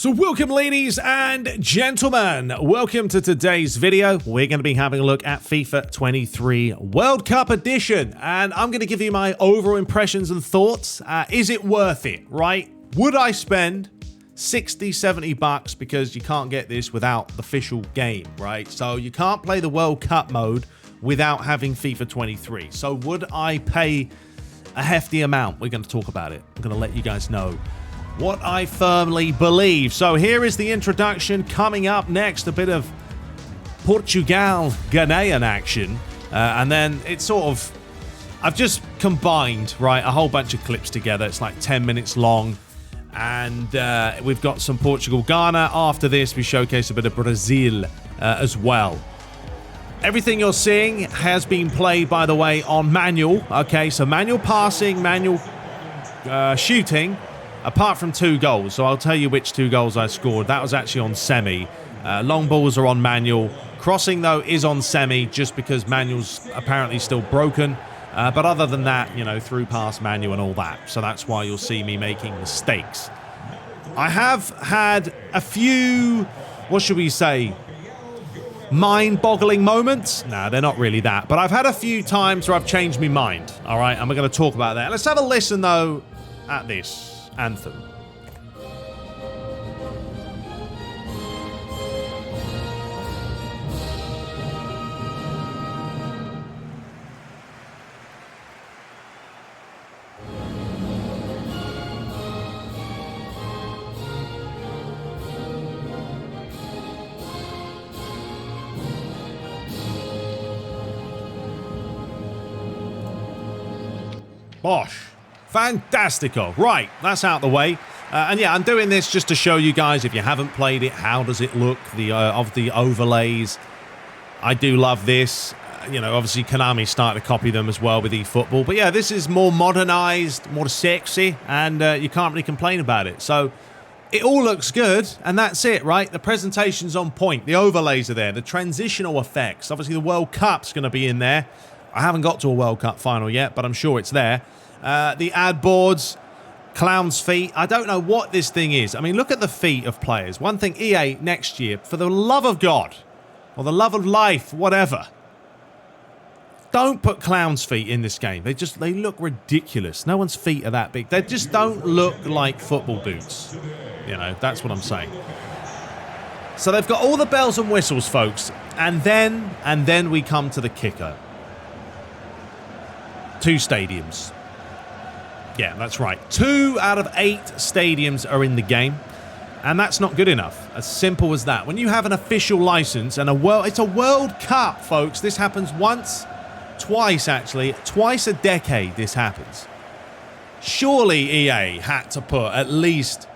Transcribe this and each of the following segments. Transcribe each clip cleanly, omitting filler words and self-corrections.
So welcome, ladies and gentlemen. Welcome to today's video. We're going to be having a look at FIFA 23 World Cup Edition. And I'm going to give you my overall impressions and thoughts. Is it worth it, right? Would I spend 60, 70 bucks because you can't get this without the official game, right? So you can't play the World Cup mode without having FIFA 23. So would I pay a hefty amount? We're going to talk about it. I'm going to let you guys know what I firmly believe. So here is the introduction. Coming up next, a bit of Portugal-Ghanaian action. And then it's sort of, I've just combined, right, a whole bunch of clips together. It's like 10 minutes long. And we've got some Portugal-Ghana. After this, we showcase a bit of Brazil as well. Everything you're seeing has been played, by the way, on manual. Okay, so manual passing, manual shooting. Apart from 2 goals, so I'll tell you which 2 goals I scored. That was actually on semi. Long balls are on manual. Crossing, though, is on semi, just because manual's apparently still broken. But other than that, you know, through pass, manual and all that. So that's why you'll see me making mistakes. I have had a few, what should we say, mind-boggling moments. Nah, they're not really that. But I've had a few times where I've changed my mind, all right? And we're going to talk about that. Let's have a listen, though, at this anthem. Bosh. Fantastico. Right, that's out the way. And yeah, I'm doing this just to show you guys, if you haven't played it, how does it look, of the overlays. I do love this. You know, obviously Konami started to copy them as well with eFootball. But yeah, this is more modernized, more sexy, and you can't really complain about it. So it all looks good, and that's it, right? The presentation's on point. The overlays are there. The transitional effects. Obviously, the World Cup's going to be in there. I haven't got to a World Cup final yet, but I'm sure it's there. The ad boards, clown's feet. I don't know what this thing is. I mean, look at the feet of players. One thing, EA, next year, for the love of God, or the love of life, whatever, don't put clown's feet in this game. They look ridiculous. No one's feet are that big. They just don't look like football boots. You know, that's what I'm saying. So they've got all the bells and whistles, folks. And then we come to the kicker. 2 stadiums. Yeah, that's right. 2 out of 8 stadiums are in the game, and that's not good enough. As simple as that. When you have an official license and it's a World Cup, folks. This happens once, twice actually, twice a decade this happens. Surely EA had to put at least,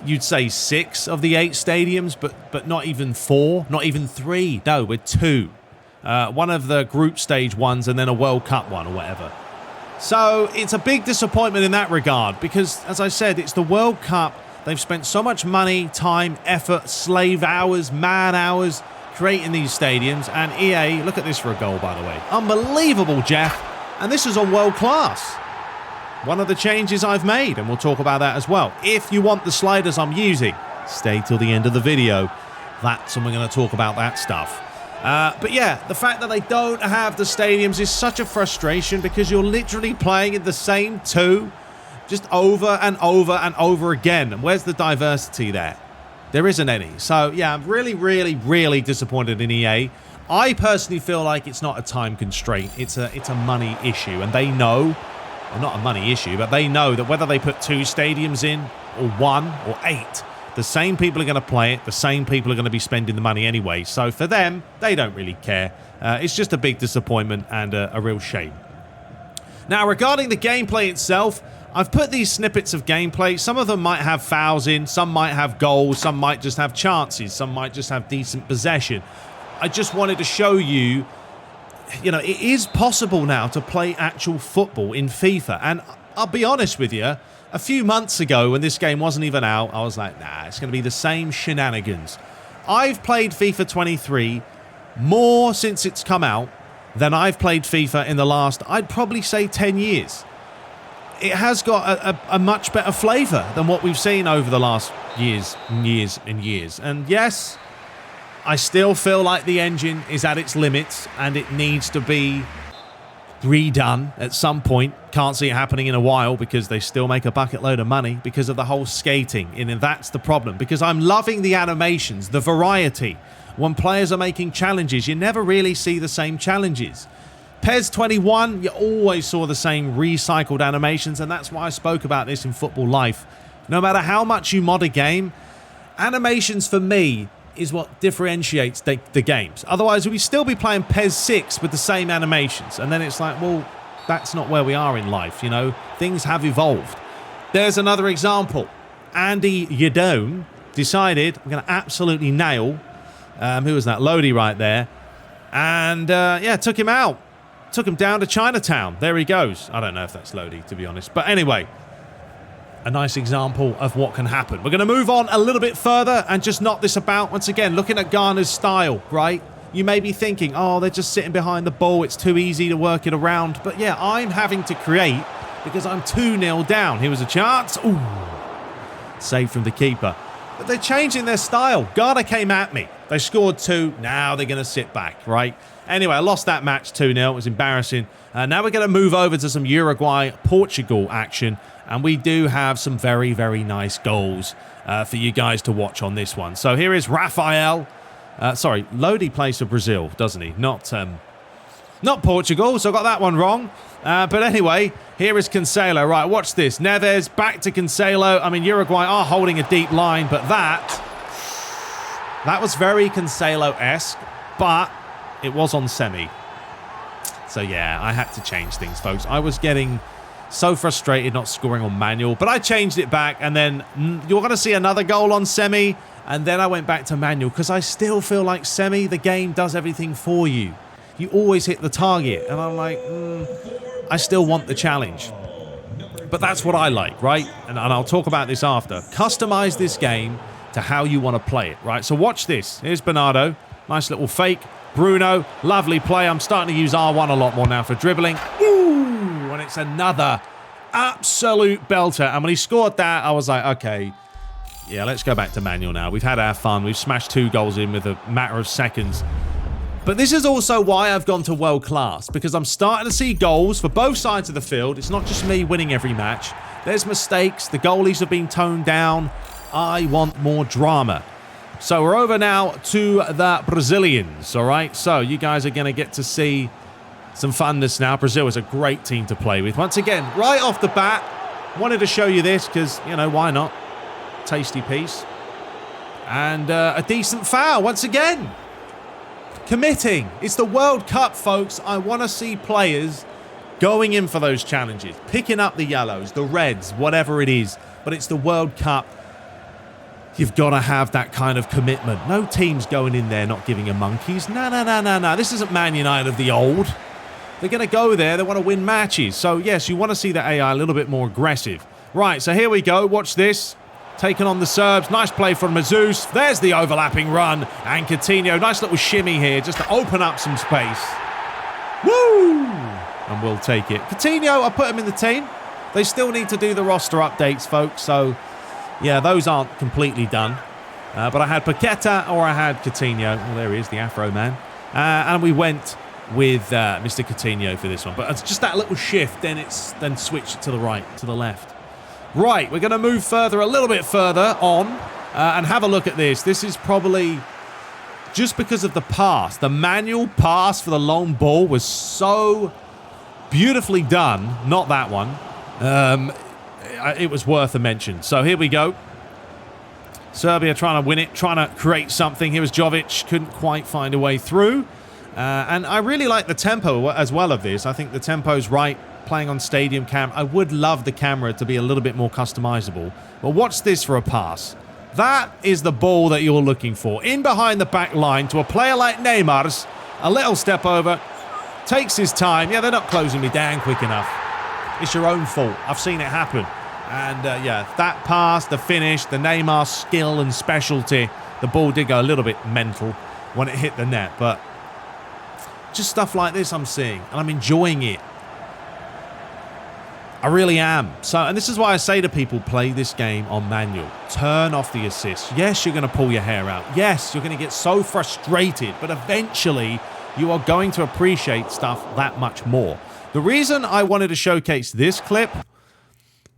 you'd say 6 of the 8 stadiums, but not even 4, not even 3. No, we're 2. One of the group stage ones and then a World Cup one or whatever. So it's a big disappointment in that regard because, as I said, it's the World Cup. They've spent so much money, time, effort, slave hours, man hours creating these stadiums. And EA, look at this for a goal, by the way. Unbelievable, Jeff. And this is on world class. One of the changes I've made, and we'll talk about that as well. If you want the sliders I'm using, stay till the end of the video. That's when we're going to talk about that stuff. But yeah, the fact that they don't have the stadiums is such a frustration because you're literally playing in the same 2 just over and over and over again. And where's the diversity there? There isn't any. So yeah, I'm really, really, really disappointed in EA. I personally feel like it's not a time constraint. It's a money issue. And they know, well, not a money issue, but they know that whether they put 2 stadiums in or 1 or 8, the same people are going to play it. The same people are going to be spending the money anyway. So for them, they don't really care. It's just a big disappointment and a real shame. Now, regarding the gameplay itself, I've put these snippets of gameplay. Some of them might have fouls in. Some might have goals. Some might just have chances. Some might just have decent possession. I just wanted to show you, you know, it is possible now to play actual football in FIFA. And I'll be honest with you, a few months ago, when this game wasn't even out, I was like, nah, it's going to be the same shenanigans. I've played FIFA 23 more since it's come out than I've played FIFA in the last, I'd probably say 10 years. It has got a much better flavour than what we've seen over the last years and years and years. And yes, I still feel like the engine is at its limits and it needs to be redone at some point. Can't see it happening in a while because they still make a bucket load of money because of the whole skating, and that's the problem. Because I'm loving the animations, the variety. When players are making challenges, you never really see the same challenges. PES 21, you always saw the same recycled animations, and that's why I spoke about this in Football Life. No matter how much you mod a game, animations for me is what differentiates the games. Otherwise, we'd still be playing PES 6 with the same animations. And then it's like, well, that's not where we are in life, you know? Things have evolved. There's another example. Andy Yadone decided, I'm going to absolutely nail, who was that? Lodi right there. And, yeah, took him out. Took him down to Chinatown. There he goes. I don't know if that's Lodi, to be honest. But anyway, a nice example of what can happen. We're going to move on a little bit further and just knock this about. Once again, looking at Ghana's style, right? You may be thinking, oh, they're just sitting behind the ball. It's too easy to work it around. But yeah, I'm having to create because I'm 2-0 down. Here was a chance. Ooh, save from the keeper. But they're changing their style. Ghana came at me. They scored 2. Now they're going to sit back, right? Anyway, I lost that match 2-0. It was embarrassing. Now we're going to move over to some Uruguay-Portugal action. And we do have some very, very nice goals for you guys to watch on this one. So here is Rafael. Sorry, Lodi plays for Brazil, doesn't he? Not Portugal, so I got that one wrong. But anyway, here is Cancelo. Right, watch this. Neves back to Cancelo. I mean, Uruguay are holding a deep line, but that was very Cancelo-esque, but it was on semi. So yeah, I had to change things, folks. I was getting so frustrated not scoring on manual, but I changed it back, and then you're going to see another goal on semi, and then I went back to manual because I still feel like semi, the game does everything for you. You always hit the target, and I'm like, I still want the challenge. But that's what I like, right? And I'll talk about this after. Customize this game to how you want to play it, right? So watch this. Here's Bernardo. Nice little fake. Bruno, lovely play. I'm starting to use R1 a lot more now for dribbling. Ooh, and it's another absolute belter. And when he scored that, I was like, okay, yeah, let's go back to manual now. We've had our fun. We've smashed 2 goals in with a matter of seconds. But this is also why I've gone to world class, because I'm starting to see goals for both sides of the field. It's not just me winning every match. There's mistakes. The goalies have been toned down. I want more drama. So we're over now to the Brazilians, all right? So you guys are going to get to see some funness now. Brazil is a great team to play with. Once again, right off the bat, wanted to show you this because, you know, why not? Tasty piece. And a decent foul once again. Committing. It's the World Cup, folks. I want to see players going in for those challenges, picking up the yellows, the reds, whatever it is. But it's the World Cup. You've got to have that kind of commitment. No team's going in there not giving a monkeys. No. This isn't Man United of the old. They're going to go there. They want to win matches. So, yes, you want to see the AI a little bit more aggressive. Right, so here we go. Watch this. Taking on the Serbs. Nice play from Jesus. There's the overlapping run. And Coutinho. Nice little shimmy here just to open up some space. Woo! And we'll take it. Coutinho, I put him in the team. They still need to do the roster updates, folks. So, yeah, those aren't completely done. But I had Paqueta or I had Coutinho. Well, there he is, the Afro man. And we went with Mr. Coutinho for this one. But it's just that little shift, then switch to the right, to the left. Right, we're going to move a little bit further on and have a look at this. This is probably just because of the pass. The manual pass for the long ball was so beautifully done. Not that one. It was worth a mention. So here we go. Serbia trying to win it, trying to create something. Here was Jovic, couldn't quite find a way through. And I really like the tempo as well of this. I think the tempo's right, playing on stadium cam. I would love the camera to be a little bit more customizable. But watch this for a pass. That is the ball that you're looking for. In behind the back line to a player like Neymar's. A little step over. Takes his time. Yeah, they're not closing me down quick enough. It's your own fault. I've seen it happen. And, yeah, that pass, the finish, the Neymar skill and specialty. The ball did go a little bit mental when it hit the net. But just stuff like this I'm seeing. And I'm enjoying it. I really am. So, and this is why I say to people, play this game on manual. Turn off the assist. Yes, you're going to pull your hair out. Yes, you're going to get so frustrated, but eventually you are going to appreciate stuff that much more. The reason I wanted to showcase this clip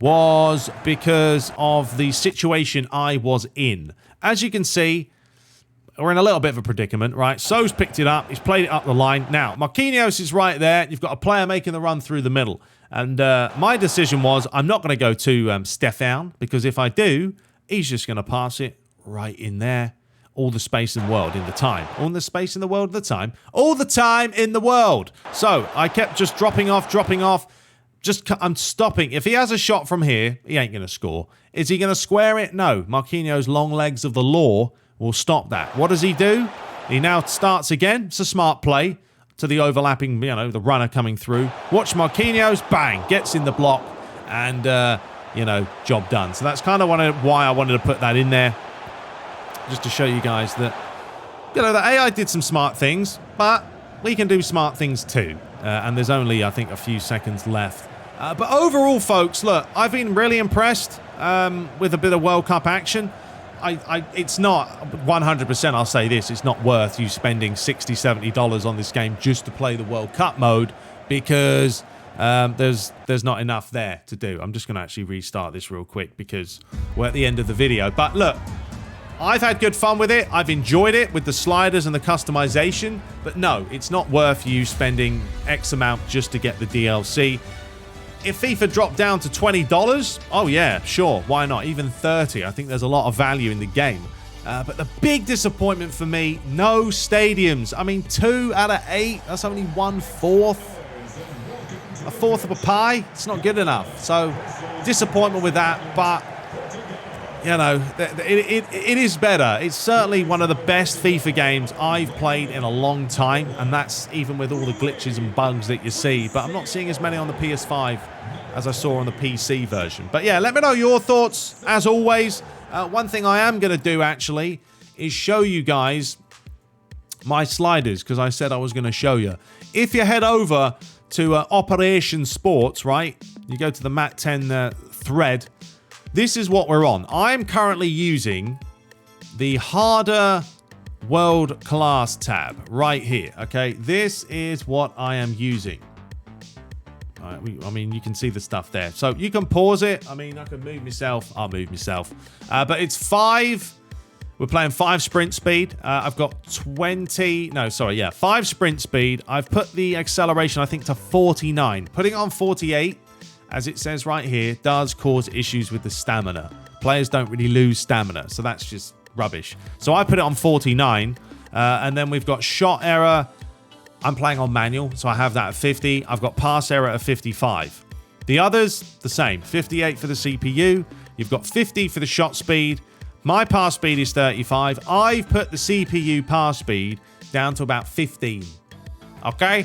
was because of the situation I was in. As you can see, we're in a little bit of a predicament, right? So's picked it up. He's played it up the line. Now, Marquinhos is right there. You've got a player making the run through the middle. And my decision was I'm not going to go to Stefan, because if I do, he's just going to pass it right in there. All the space in the world in the time. All the space in the world at the time. All the time in the world. So I kept just dropping off. I'm stopping. If he has a shot from here, he ain't going to score. Is he going to square it? No. Marquinhos' long legs of the law will stop that. What does he do? He now starts again. It's a smart play to the overlapping, the runner coming through. Watch Marquinhos, bang, gets in the block, and, job done. So that's kind of why I wanted to put that in there, just to show you guys that, the AI did some smart things, but we can do smart things too. And there's only, I think, a few seconds left. But overall, folks, look, I've been really impressed with a bit of World Cup action. It's not 100%, I'll say this, it's not worth you spending $60, $70 on this game just to play the World Cup mode, because there's not enough there to do. I'm just going to actually restart this real quick because we're at the end of the video. But look, I've had good fun with it. I've enjoyed it with the sliders and the customization. But no, it's not worth you spending X amount just to get the DLC. If FIFA dropped down to $20, oh yeah, sure, why not? Even 30, I think there's a lot of value in the game. But the big disappointment for me, no stadiums. I mean, 2 out of 8, that's only 1/4. A fourth of a pie, it's not good enough. So, disappointment with that, but, it is better. It's certainly one of the best FIFA games I've played in a long time, and that's even with all the glitches and bugs that you see. But I'm not seeing as many on the PS5 as I saw on the PC version. But yeah, let me know your thoughts, as always. One thing I am going to do, actually, is show you guys my sliders, because I said I was going to show you. If you head over to Operation Sports, right, you go to the Mat 10 thread, this is what we're on. I'm currently using the harder world class tab right here, okay? This is what I am using. All right, I mean, you can see the stuff there. So you can pause it. I mean, I can move myself. I'll move myself. But it's 5. We're playing 5 sprint speed. I've got 5 sprint speed. I've put the acceleration, I think, to 49. Putting it on 48, as it says right here, does cause issues with the stamina. Players don't really lose stamina, so that's just rubbish. So I put it on 49, and then we've got shot error. I'm playing on manual, so I have that at 50. I've got pass error at 55. The others, the same. 58 for the CPU. You've got 50 for the shot speed. My pass speed is 35. I've put the CPU pass speed down to about 15. Okay?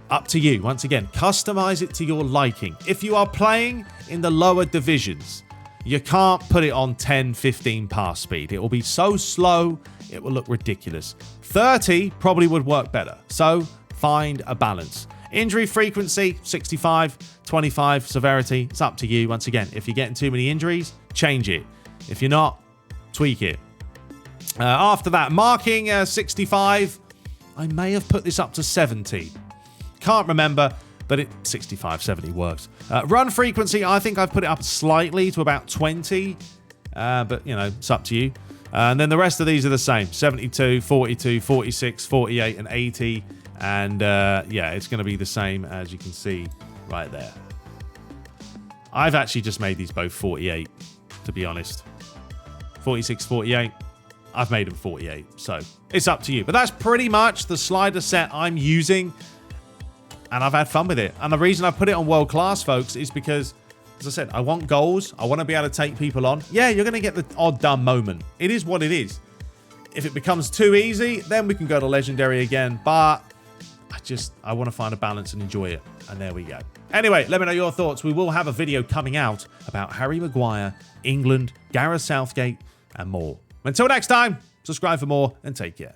Up to you. Once again, customize it to your liking. If you are playing in the lower divisions, you can't put it on 10, 15 pass speed. It will be so slow, it will look ridiculous. 30 probably would work better. So find a balance. Injury frequency, 65, 25 severity. It's up to you. Once again, if you're getting too many injuries, change it. If you're not, tweak it. After that, marking 65. I may have put this up to 70. Can't remember, but 65, 70 works. Run frequency, I think I've put it up slightly to about 20. But, it's up to you. And then the rest of these are the same. 72, 42, 46, 48, and 80. And, it's going to be the same as you can see right there. I've actually just made these both 48, to be honest. 46, 48. I've made them 48. So, it's up to you. But that's pretty much the slider set I'm using. And I've had fun with it. And the reason I put it on world class, folks, is because, as I said, I want goals. I want to be able to take people on. Yeah, you're going to get the odd dumb moment. It is what it is. If it becomes too easy, then we can go to legendary again. But I want to find a balance and enjoy it. And there we go. Anyway, let me know your thoughts. We will have a video coming out about Harry Maguire, England, Gareth Southgate, and more. Until next time, subscribe for more and take care.